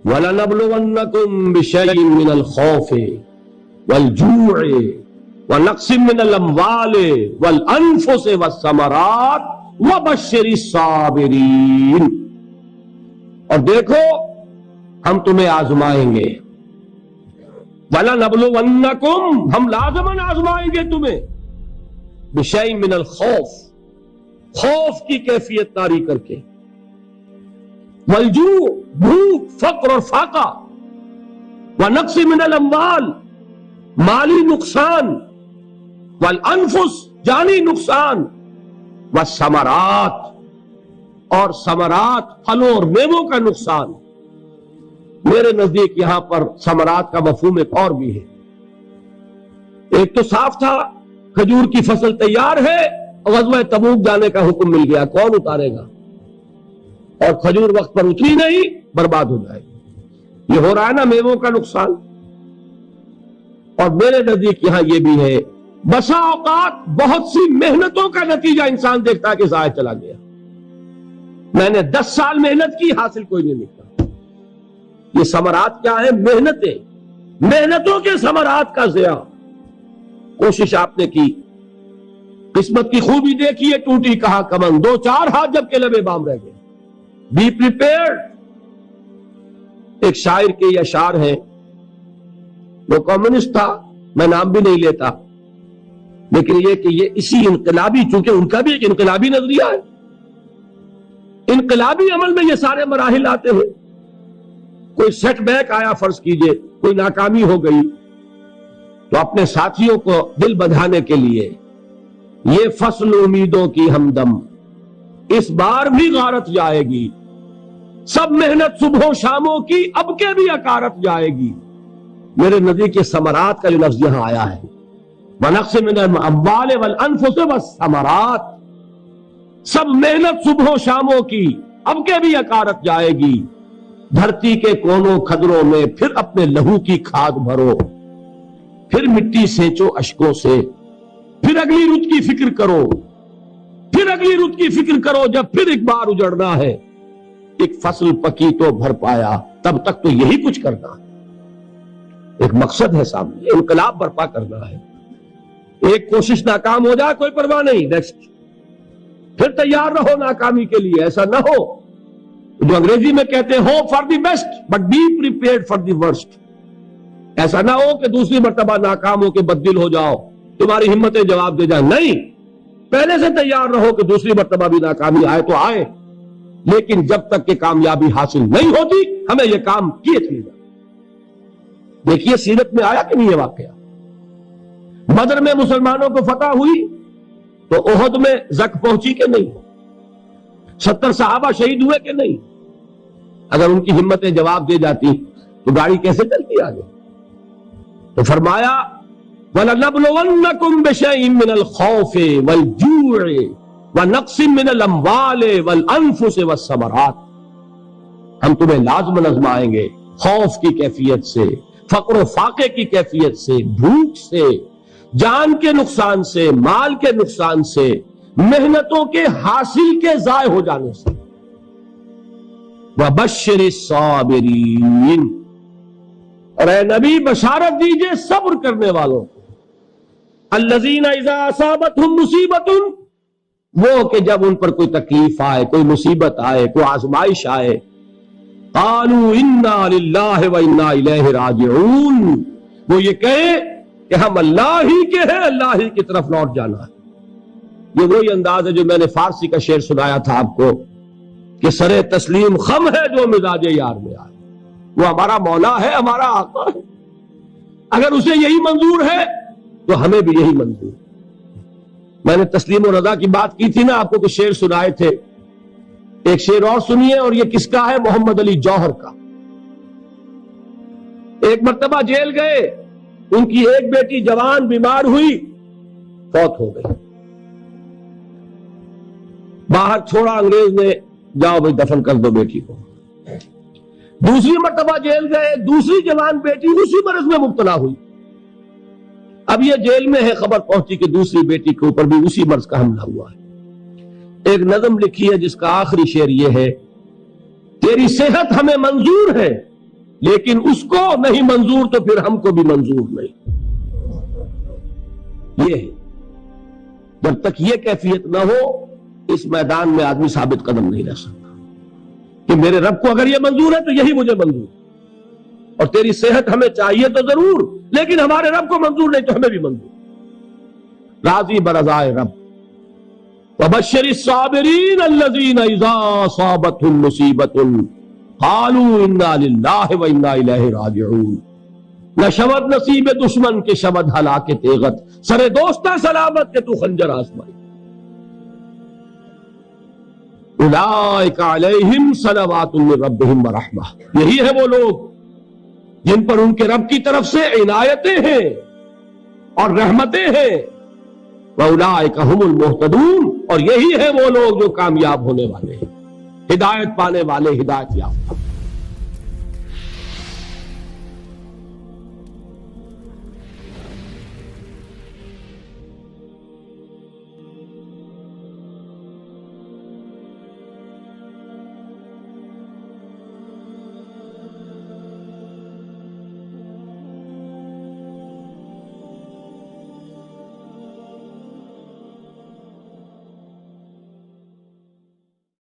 وَلَنَبْلُوَنَّكُمْ بِشَيْءٍ مِّنَ الْخَوْفِ وَالْجُوعِ وَنَقْصٍ مِّنَ الْأَمْوَالِ وَالْأَنفُسِ وَالثَّمَرَاتِ وَبَشِّرِ الصَّابِرِينَ۔ اور دیکھو ہم تمہیں آزمائیں گے، وَلَنَبْلُوَنَّكُمْ ہم لازماً آزمائیں گے تمہیں، بِشَيْءٍ مِّنَ الْخَوْفِ خوف کی کیفیت طاری کر کے، والجوع بھوک فقر اور فاقہ، ونقص من الاموال مالی نقصان، والانفس جانی نقصان، والثمرات اور ثمرات پھلوں اور میووں کا نقصان۔ میرے نزدیک یہاں پر ثمرات کا مفہوم ایک اور بھی ہے۔ ایک تو صاف تھا کھجور کی فصل تیار ہے، غزوہ تبوک جانے کا حکم مل گیا، کون اتارے گا؟ اور کھجور وقت پر اتری نہیں، برباد ہو جائے گی۔ یہ ہو رہا ہے نا میووں کا نقصان۔ اور میرے نزدیک یہاں یہ بھی ہے، بسا اوقات بہت سی محنتوں کا نتیجہ انسان دیکھتا ہے کہ ضائع چلا گیا، میں نے 10 سال محنت کی، حاصل کوئی نہیں نکلا۔ یہ ثمرات کیا ہے؟ محنتیں، محنتوں کے ثمرات کا ضیاع۔ کوشش آپ نے کی، قسمت کی خوبی دیکھیے، ٹوٹی کہاں کمن، 2-4 ہاتھ جب کے لبے بام رہ گئے۔ Be prepared. ایک شاعر کے یہ اشعار ہیں، وہ کمیونسٹ تھا، میں نام بھی نہیں لیتا، لیکن یہ کہ یہ اسی انقلابی، چونکہ ان کا بھی ایک انقلابی نظریہ ہے، انقلابی عمل میں یہ سارے مراحل آتے ہیں۔ کوئی سیٹ بیک آیا فرض کیجئے، کوئی ناکامی ہو گئی، تو اپنے ساتھیوں کو دل بندھانے کے لیے یہ فصل امیدوں کی ہمدم اس بار بھی غارت جائے گی، سب محنت صبح و شاموں کی اب کے بھی اکارت جائے گی۔ میرے نزدیک یہ ثمرات کا جو لفظ یہاں آیا ہے، وَنَقْصٍ مِّنَ الْأَمْوَالِ وَالْأَنفُسِ وَالثَّمَرَاتِ، سب محنت صبح و شاموں کی اب کے بھی اکارت جائے گی۔ دھرتی کے کونوں کھدروں میں پھر اپنے لہو کی کھاد بھرو، پھر مٹی سینچو اشکوں سے، پھر اگلی رت کی فکر کرو، پھر اگلی رت کی فکر کرو، جب پھر ایک بار اجڑنا ہے۔ ایک فصل پکی تو بھر پایا، تب تک تو یہی کچھ کرنا ہے۔ ایک مقصد ہے سامنے، انقلاب برپا کرنا ہے۔ ایک کوشش ناکام ہو جائے کوئی پرواہ نہیں، نیکسٹ، پھر تیار رہو ناکامی کے لیے۔ ایسا نہ ہو جو انگریزی میں کہتے ہیں hope for the best but be prepared for the worst. ایسا نہ ہو کہ دوسری مرتبہ ناکام ہو کے بددل ہو جاؤ، تمہاری ہمتیں جواب دے جائیں، نہیں، پہلے سے تیار رہو کہ دوسری مرتبہ بھی ناکامی آئے تو آئے، لیکن جب تک کہ کامیابی حاصل نہیں ہوتی ہمیں یہ کام کیے چلنا۔ دیکھیے سیرت میں آیا کہ نہیں یہ واقعہ؟ بدر میں مسلمانوں کو فتح ہوئی تو احد میں زک پہنچی کہ نہیں؟ 70 صحابہ شہید ہوئے کہ نہیں؟ اگر ان کی ہمتیں جواب دے جاتی تو گاڑی کیسے چلتی آگے؟ تو فرمایا وَلَنَبْلُوَنَّكُمْ بِشَيْءٍ مِّنَ الْخَوْفِ وَالْجُوعِ وَنَقْصٍ مِّنَ الْأَمْوَالِ وَالْأَنفُسِ وَالثَّمَرَاتِ، ہم تمہیں لازم آزمائیں گے، خوف کی کیفیت سے، فقر و فاقے کی کیفیت سے، بھوک سے، جان کے نقصان سے، مال کے نقصان سے، محنتوں کے حاصل کے ضائع ہو جانے سے۔ وَبَشِّرِ الصَّابِرِينَ، اور اے نبی بشارت دیجئے صبر کرنے والوں کو، الَّذِينَ إِذَا أَصَابَتْهُمْ مُصِيبَةٌ، وہ کہ جب ان پر کوئی تکلیف آئے، کوئی مصیبت آئے، کوئی آزمائش آئے، قَالُوا إِنَّا لِلَّهِ وَإِنَّا إِلَيْهِ رَاجِعُونَ، وہ یہ کہے کہ ہم اللہ ہی کے ہیں، اللہ ہی کی طرف لوٹ جانا ہے۔ یہ وہی انداز ہے جو میں نے فارسی کا شعر سنایا تھا آپ کو کہ سرے تسلیم خم ہے جو مزاج یار میں آئے۔ وہ ہمارا مولا ہے، ہمارا آقا ہے، اگر اسے یہی منظور ہے تو ہمیں بھی یہی منظور ہے۔ میں نے تسلیم و رضا کی بات کی تھی نا آپ کو، کہ شعر سنائے تھے، ایک شعر اور سنیے، اور یہ کس کا ہے؟ محمد علی جوہر کا۔ ایک مرتبہ جیل گئے، ان کی ایک بیٹی جوان بیمار ہوئی، فوت ہو گئی، باہر چھوڑا انگریز نے، جاؤ بھائی دفن کر دو بیٹی کو۔ دوسری مرتبہ جیل گئے، دوسری جوان بیٹی اسی مرض میں مبتلا ہوئی، اب یہ جیل میں ہے، خبر پہنچی کہ دوسری بیٹی کے اوپر بھی اسی مرض کا حملہ ہوا ہے۔ ایک نظم لکھی ہے جس کا آخری شعر یہ ہے، تیری صحت ہمیں منظور ہے لیکن اس کو نہیں منظور تو پھر ہم کو بھی منظور نہیں. یہ ہے. جب تک یہ کیفیت نہ ہو اس میدان میں آدمی ثابت قدم نہیں رہ سکتا کہ میرے رب کو اگر یہ منظور ہے تو یہی مجھے منظور. اور تیری صحت ہمیں چاہیے تو ضرور، لیکن ہمارے رب کو منظور نہیں تو ہمیں بھی منظور. راضی برضائے رب. وبشر الصابرین الذین اذا اصابتهم مصیبۃ قالوا انا للہ وانا الیہ راجعون. نہ شود نصیب دشمن کے شود ہلاک تیغت، سر دوستہ سلامت کے تو خنجر آزمائی. اولئک علیہم صلوات من ربہم ورحمہ. یہی ہے وہ لوگ جن پر ان کے رب کی طرف سے عنایتیں ہیں اور رحمتیں ہیں. وَأُولَٰئِكَ هُمُ الْمُهْتَدُونَ. اور یہی ہے وہ لوگ جو کامیاب ہونے والے ہیں، ہدایت پانے والے، ہدایت یافتہ.